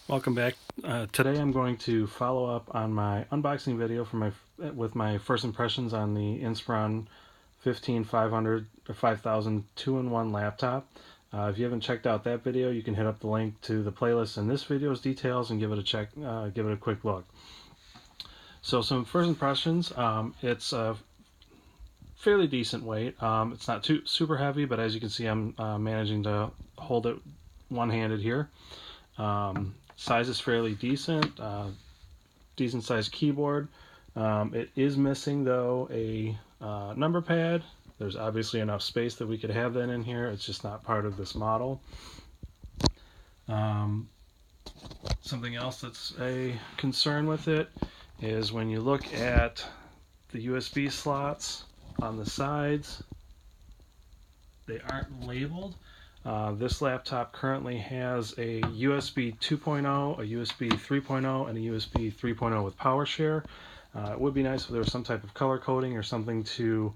Welcome back. Today I'm going to follow up on my unboxing video with my first impressions on the Inspiron 15500 or 5000 2-in-1 laptop. If you haven't checked out that video, you can hit up the link to the playlist in this video's details and give it a check. Give it a quick look. So some first impressions. It's a fairly decent weight. It's not too super heavy, but as you can see, I'm managing to hold it one-handed here. Size is fairly decent, decent sized keyboard. It is missing though a number pad. There's obviously enough space that we could have that in here. It's just not part of this model. Something else that's a concern with it is when you look at the USB slots on the sides, they aren't labeled. This laptop currently has a USB 2.0, a USB 3.0, and a USB 3.0 with PowerShare. It would be nice if there was some type of color coding or something to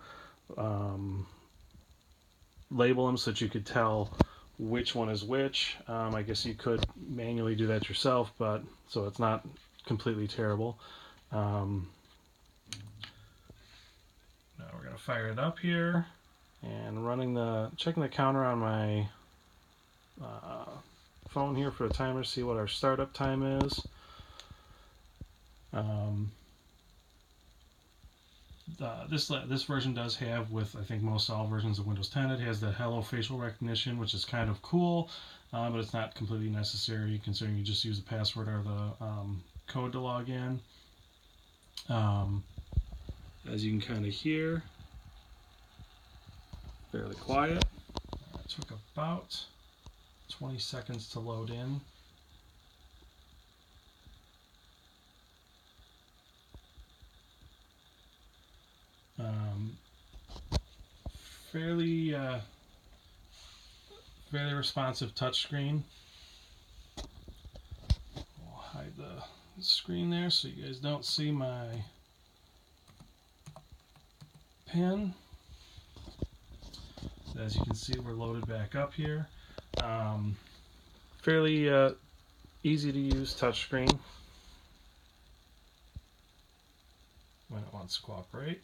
label them so that you could tell which one is which. I guess you could manually do that yourself, but so it's not completely terrible. Now we're going to fire it up here and checking the counter on my phone here for the timer, see what our startup time is. This version does have, with I think most all versions of Windows 10, it has the Hello facial recognition, which is kind of cool, but it's not completely necessary considering you just use the password or the code to log in. As you can kind of hear, fairly quiet. It took about 20 seconds to load in. Fairly responsive touchscreen. We'll hide the screen there so you guys don't see my pen. As you can see, we're loaded back up here. Fairly easy to use touchscreen when it wants to cooperate.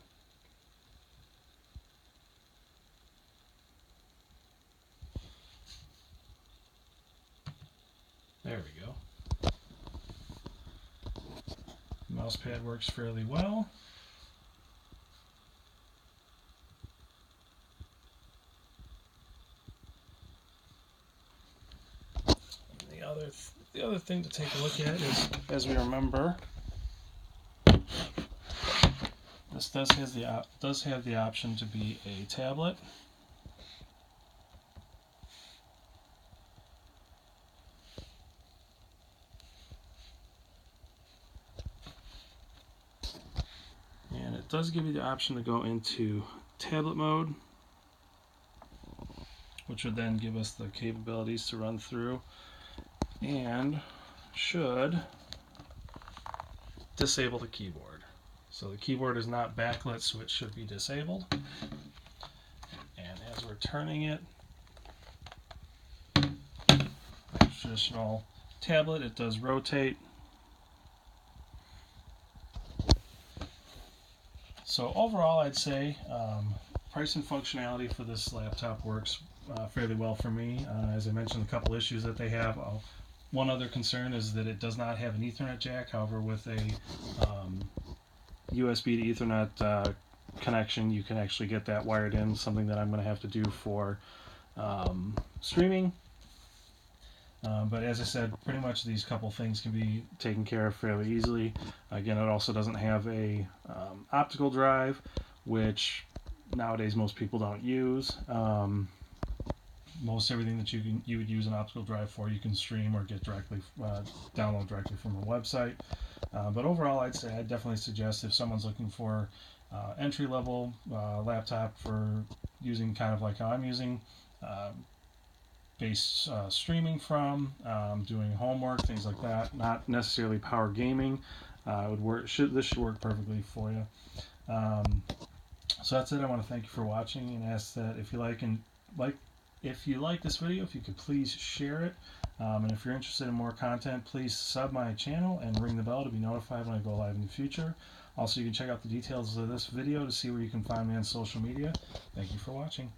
There we go. The mouse pad works fairly well. The other thing to take a look at is, as we remember, this does have the option to be a tablet. And it does give you the option to go into tablet mode, which would then give us the capabilities to run through and should disable the keyboard. So the keyboard is not backlit, so it should be disabled. And as we're turning it, like traditional tablet, it does rotate. So overall, I'd say price and functionality for this laptop works fairly well for me. As I mentioned, a couple issues that they have. One other concern is that it does not have an Ethernet jack. However, with a USB to Ethernet connection, you can actually get that wired in, something that I'm going to have to do for streaming. But as I said, pretty much these couple things can be taken care of fairly easily. Again, it also doesn't have a optical drive, which nowadays most people don't use. Most everything that you would use an optical drive for, you can stream or get directly download directly from a website. But overall, I'd say I'd definitely suggest if someone's looking for entry-level laptop for using kind of like how I'm using, base streaming from, doing homework, things like that. Not necessarily power gaming. This should work perfectly for you. So that's it. I want to thank you for watching and ask that if you like this video, if you could please share it. And if you're interested in more content, please sub my channel and ring the bell to be notified when I go live in the future. Also, you can check out the details of this video to see where you can find me on social media. Thank you for watching.